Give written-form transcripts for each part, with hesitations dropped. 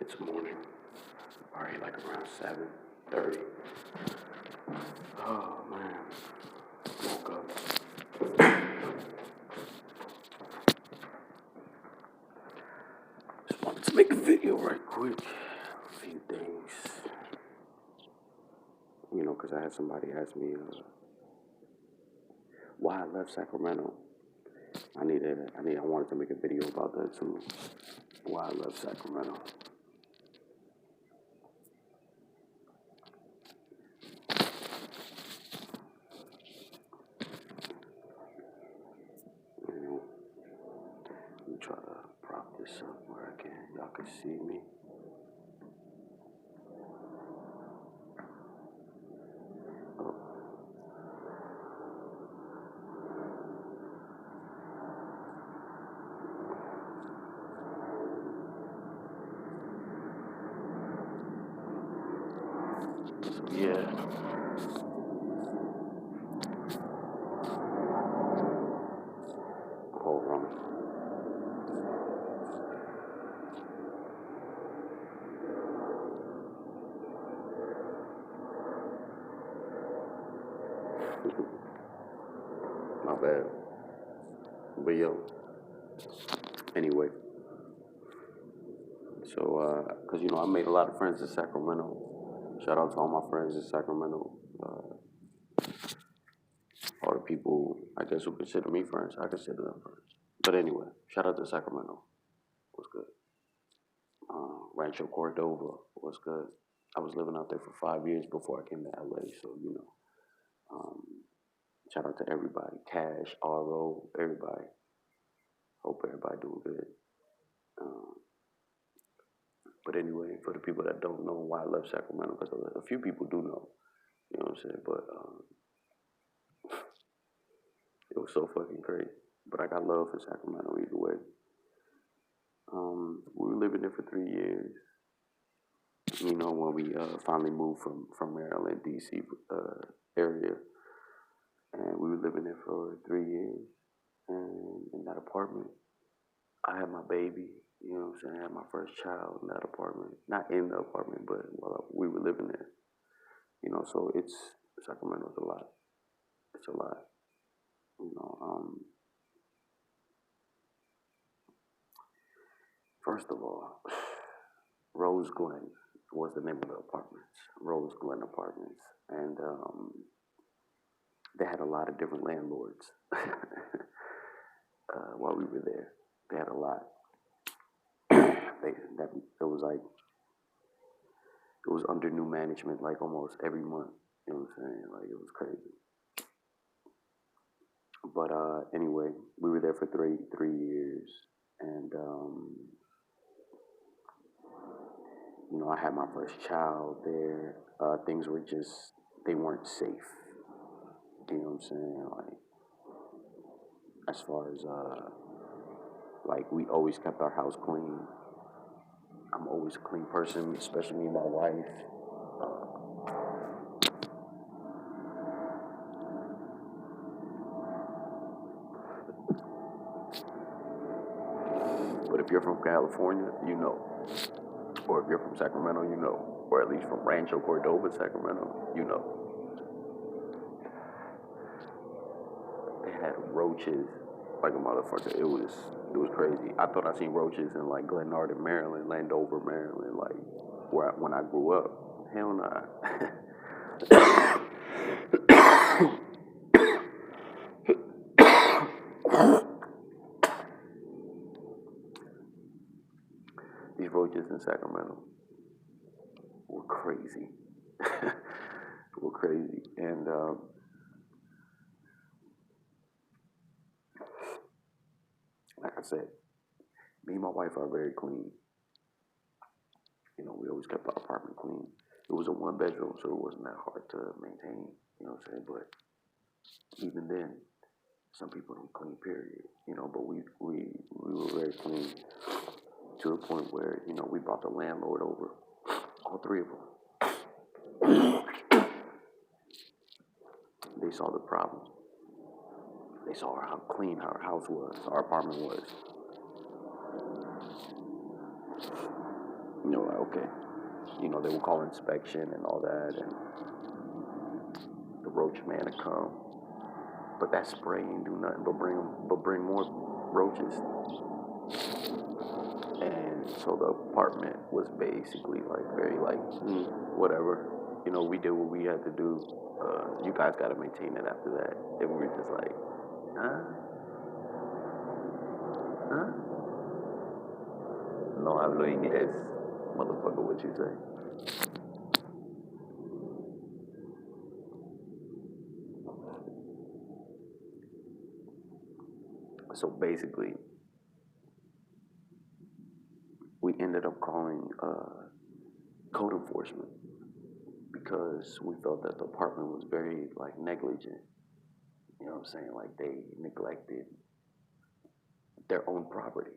It's morning. Already like around 7:30. Oh man. Woke up. Just wanted to make a video right quick. A few things. Because I had somebody ask me why I left Sacramento. I wanted to make a video about that too. Why I left Sacramento. Let me try to prop this up where I can. Y'all can see me. Oh. So yeah. Hold on. My bad. But yo, anyway. So, because, I made a lot of friends in Sacramento. Shout out to all my friends in Sacramento. All the people, I guess, who consider me friends, I consider them friends. But anyway, shout out to Sacramento. What's good? Rancho Cordova. What's good? I was living out there for 5 years before I came to LA, so, shout out to everybody. Cash, RO, everybody. Hope everybody doing good. But anyway, for the people that don't know why I left Sacramento, because a few people do know, you know what I'm saying? But it was so fucking crazy. But I got love for Sacramento either way. We were living there for 3 years. When we finally moved from Maryland, DC area. And we were living there for 3 years. And in that apartment, I had my baby, you know what I'm saying? I had my first child in that apartment. Not in the apartment, but while we were living there. So Sacramento's a lot. It's a lot. First of all, Rose Glen was the name of the apartments. Rose Glen Apartments. And they had a lot of different landlords while we were there. They had a lot. It was under new management like almost every month. You know what I'm saying? Like, it was crazy. But anyway, we were there for 3 years, and I had my first child there. Things were they weren't safe. You know what I'm saying? Like, as far as we always kept our house clean. I'm always a clean person, especially me and my wife. But if you're from California, you know. Or if you're from Sacramento, you know. Or at least from Rancho Cordova, Sacramento, you know. They had roaches like a motherfucker. It was crazy. I thought I seen roaches in like Glenarden, Maryland, Landover, Maryland, like when I grew up. Hell nah. These roaches in Sacramento were crazy. Were crazy. And like I said, me and my wife are very clean. We always kept our apartment clean. It was a 1-bedroom, so it wasn't that hard to maintain, you know what I'm saying? But even then, some people don't clean, period. But we were very clean to the point where, we brought the landlord over, all 3 of them. They saw the problem. They saw how clean our house was, our apartment was. Like, okay, they will call inspection and all that, and the roach man to come. But that spray ain't do nothing but bring more roaches. And so the apartment was basically like very like whatever. We did what we had to do. You guys got to maintain it after that. And we were just like, huh? Huh? No hablo inglés, motherfucker. What you say? So basically, we ended up calling code enforcement because we felt that the apartment was very like negligent. You know what I'm saying? Like they neglected their own property.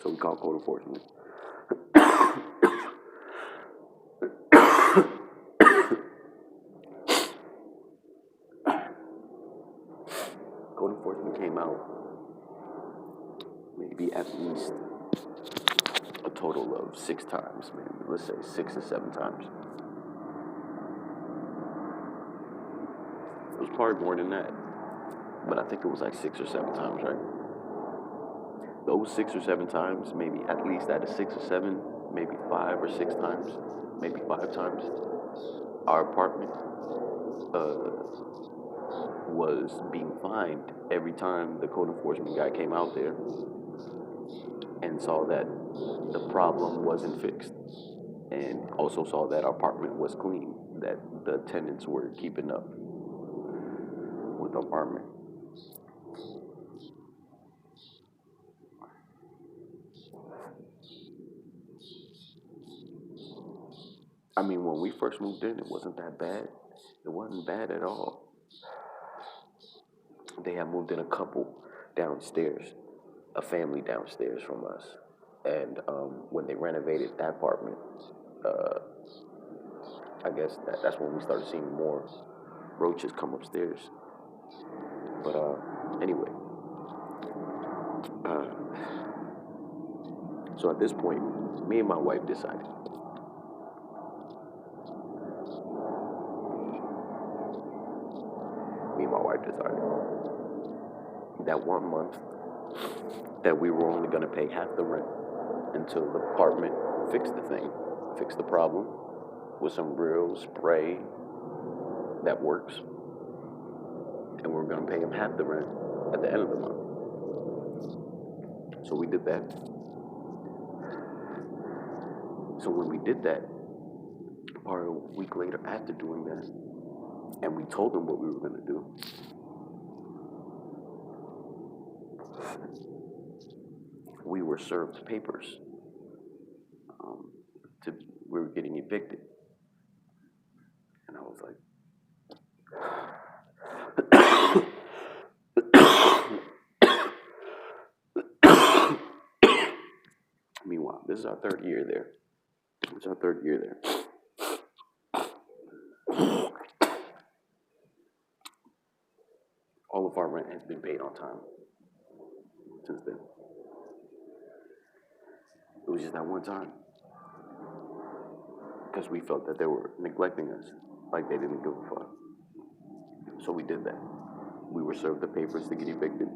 So we called code enforcement. Code enforcement came out maybe at least a total of 6 times, maybe let's say 6 or 7 times. It was probably more than that, but I think it was like 6 or 7 times, right? Those 6 or 7 times, maybe at least out of 6 or 7, maybe 5 or 6 times, maybe 5 times, our apartment was being fined every time the code enforcement guy came out there and saw that the problem wasn't fixed, and also saw that our apartment was clean, that the tenants were keeping up with the apartment. I mean, when we first moved in, it wasn't that bad. It wasn't bad at all. They had moved in a couple downstairs, a family downstairs from us. And when they renovated that apartment, uh, I guess that's when we started seeing more roaches come upstairs. But anyway, uh, so at this point, me and my wife decided. Me and my wife decided that 1 month that we were only going to pay half the rent until the apartment fixed the thing, fixed the problem with some real spray that works, and we're going to pay him half the rent at the end of the month. So we did that. So when we did that, probably a week later after doing that, and we told them what we were going to do, we were served papers. We were getting evicted. And I was like, meanwhile, this is our 3rd year there. It's our 3rd year there. All of our rent has been paid on time since then. It was just that one time. Because we felt that they were neglecting us, like they didn't give a fuck. So we did that. We were served the papers to get evicted.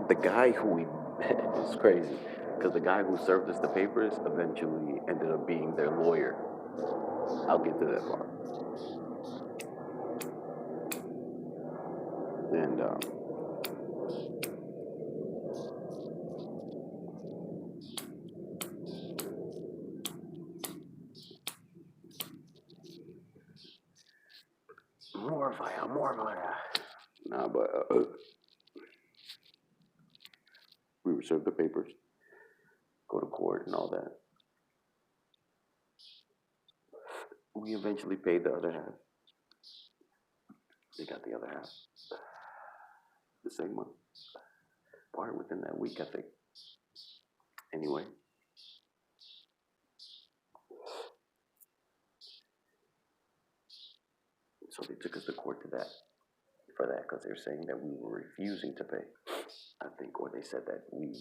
The guy who we it's crazy, because the guy who served us the papers eventually ended up being their lawyer. I'll get to that part. And more fire. Nah, but we were served the papers, go to court and all that. We eventually paid the other half. They got the other half the same month, part within that week, I think. Anyway, So they took us to court for that, because they're saying that we were refusing to pay, I think, or they said that we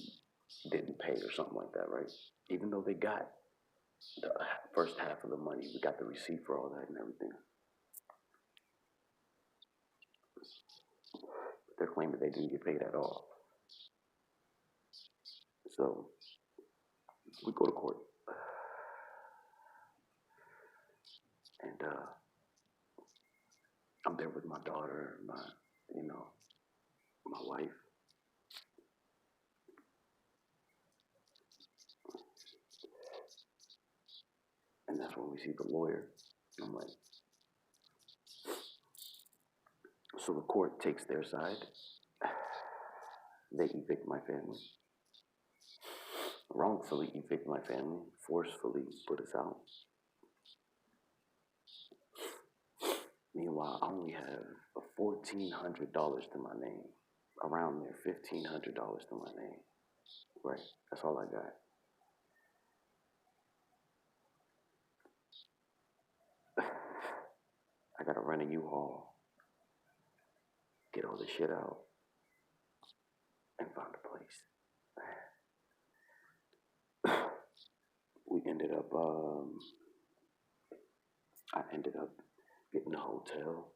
didn't pay or something like that, right? Even though they got the first half of the money, we got the receipt for all that and everything. But they're claiming they didn't get paid at all. So we go to court, and I'm there with my daughter, my wife. And that's when we see the lawyer. I'm like, so the court takes their side. They evict my family. Wrongfully evict my family. Forcefully put us out. Meanwhile, I only have $1,400 to my name. Around there, $1,500 to my name. Right, that's all I got. I gotta rent a U-Haul, get all the shit out, and find a place. We ended up, I ended up getting a hotel.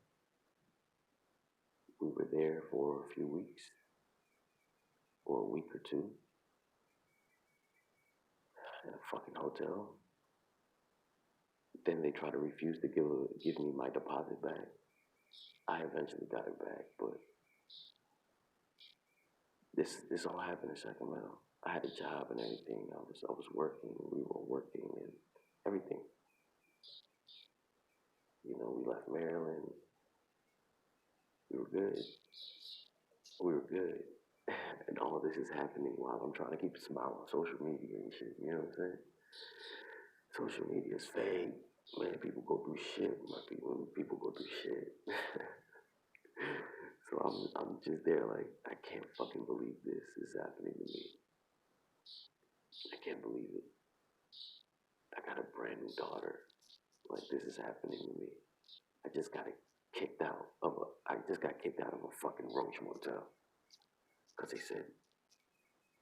We were there for a few weeks, or a week or two, in a fucking hotel. Then they tried to refuse to give me my deposit back. I eventually got it back, but this all happened in Sacramento. I had a job and everything. I was working. We were working and everything. We left Maryland. We were good. We were good. And all this is happening while I'm trying to keep a smile on social media and shit. You know what I'm saying? Social media is fake. Man, people go through shit. People go through shit. So I'm just there like, I can't fucking believe this is happening to me. I can't believe it. I got a brand new daughter. Like, this is happening to me. I just got kicked out of a fucking Roach Motel. Because they said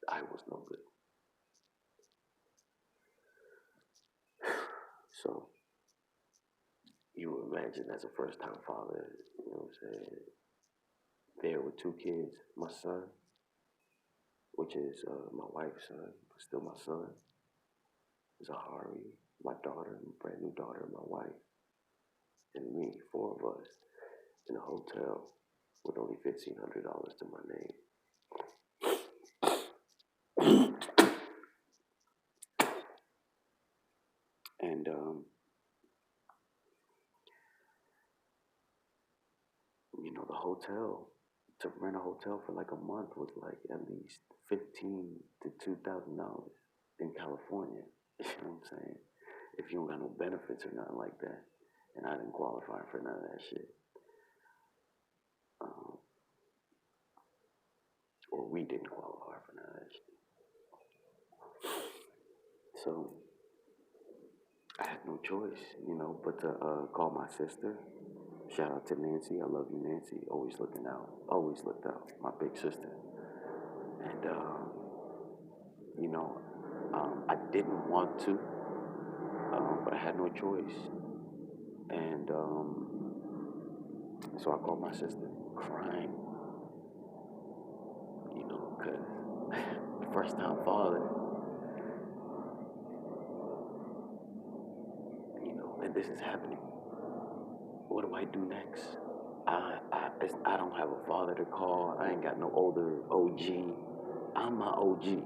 I was no good. So, you imagine as a first time father, you know what I'm saying? There with two kids, my son, which is my wife's son, but still my son, Zahari, my daughter, my brand new daughter, my wife, and me, four of us, in a hotel with only $1,500 to my name. And the hotel, to rent a hotel for like a month was like at least $1,500 to $2,000 in California. You know what I'm saying? If you don't got no benefits or nothing like that, and I didn't qualify for none of that shit, or we didn't qualify for none of that shit. So I had no choice, but to call my sister. Shout out to Nancy. I love you, Nancy. Always looking out. Always looked out. My big sister. And, I didn't want to, but I had no choice. And so I called my sister, crying, because first time father, and this is happening. What do I do next? I don't have a father to call. I ain't got no older OG. I'm my OG.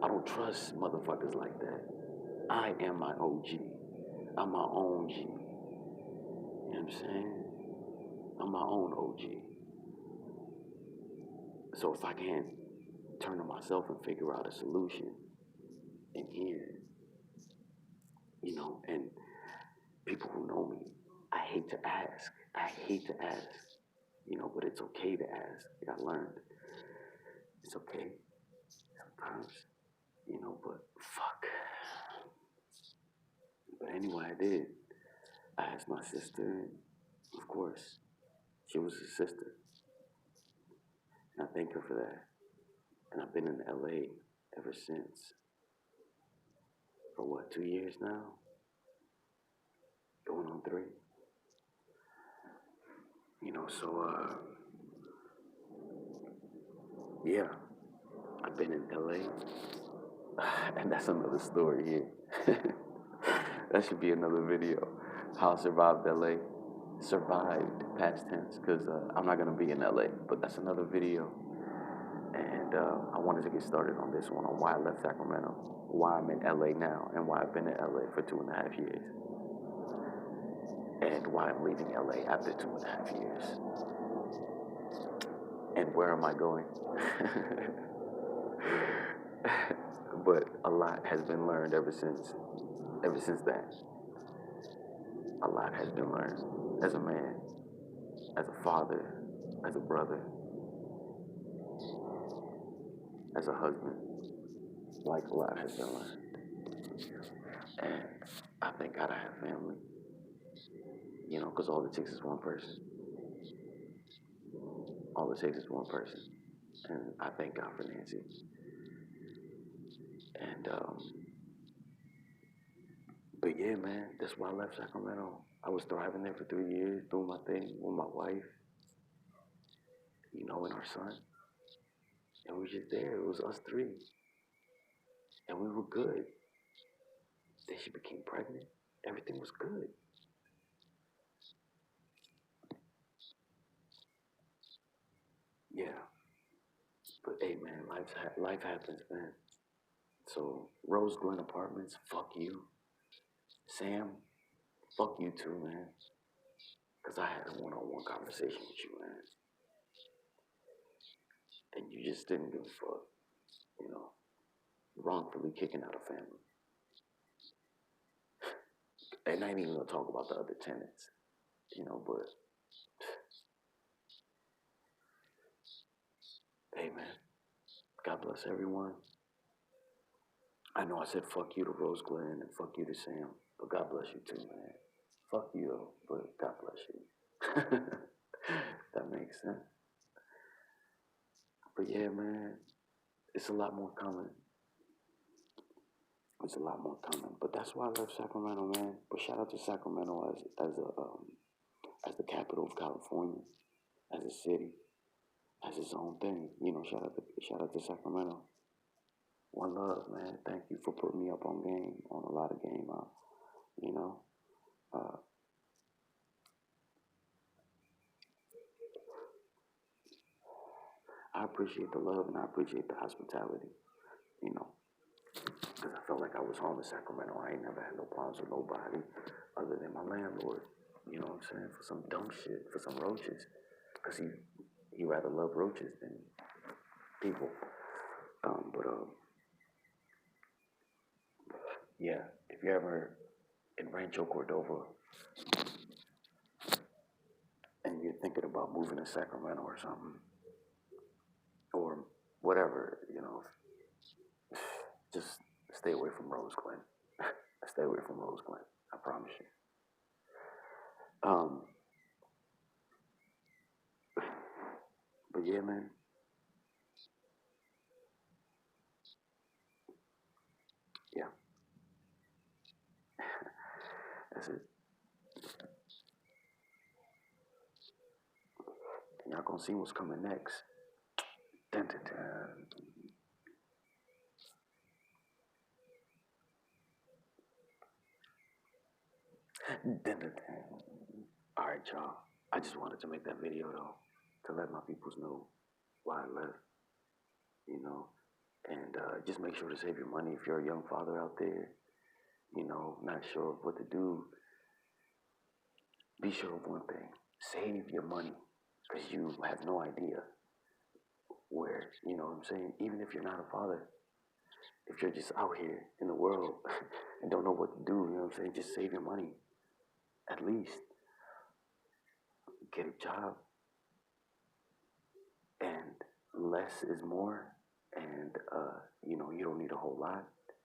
I don't trust motherfuckers like that. I am my OG. I'm my own G. You know what I'm saying? I'm my own OG. So if I can't turn to myself and figure out a solution in here, and people who know me, I hate to ask. But it's okay to ask. I learned. It's okay sometimes, but fuck. But anyway, I did. I asked my sister, course. She was his sister. And I thank her for that. And I've been in LA ever since. For what, 2 years now? Going on 3. So yeah, I've been in LA. And that's another story here. That should be another video. How I survived LA. Survived, past tense, because I'm not going to be in LA, but that's another video. And I wanted to get started on this one, on why I left Sacramento, why I'm in LA now, and why I've been in LA for 2.5 years, and why I'm leaving LA after 2.5 years. And where am I going? But a lot has been learned ever since then. A lot has been learned as a man, as a father, as a brother, as a husband. Like, a lot has been learned. And I thank God I have family, because all it takes is one person. All it takes is one person. And I thank God for Nancy. And, but yeah, man, that's why I left Sacramento. I was thriving there for 3 years, doing my thing with my wife, and our son. And we were just there. It was us 3. And we were good. Then she became pregnant. Everything was good. Yeah. But hey, man, life happens, man. So, Rose Glen Apartments, fuck you. Sam, fuck you too, man. Because I had a one-on-one conversation with you, man. And you just didn't give a fuck, wrongfully kicking out a family. And I ain't even gonna talk about the other tenants, but hey, man, God bless everyone. I know I said fuck you to Rose Glen and fuck you to Sam, but God bless you too, man. Fuck you, though, but God bless you. That makes sense. But yeah, man, it's a lot more coming. It's a lot more coming. But that's why I left Sacramento, man. But shout out to Sacramento as the capital of California, as a city, as its own thing. Shout out to Sacramento. One love, man. Thank you for putting me up on game, on a lot of game. You know, uh, I appreciate the love and I appreciate the hospitality. Because I felt like I was home in Sacramento. I ain't never had no problems with nobody other than my landlord. You know what I'm saying? For some dumb shit, for some roaches. Because he rather love roaches than people. But yeah, if you're ever in Rancho Cordova and you're thinking about moving to Sacramento or something, or whatever, just stay away from Rose Glen. Stay away from Rose Glen. I promise you. But yeah, man. Yeah. That's it. And y'all gonna see what's coming next. Dun, dun, dun. Dun, dun, dun. All right, y'all. I just wanted to make that video though, to let my peoples know why I left. And just make sure to save your money if you're a young father out there. Not sure of what to do. Be sure of one thing: save your money, because you have no idea where. You know what I'm saying? Even if you're not a father, if you're just out here in the world and don't know what to do, you know what I'm saying? Just save your money. At least get a job, and less is more. And you don't need a whole lot.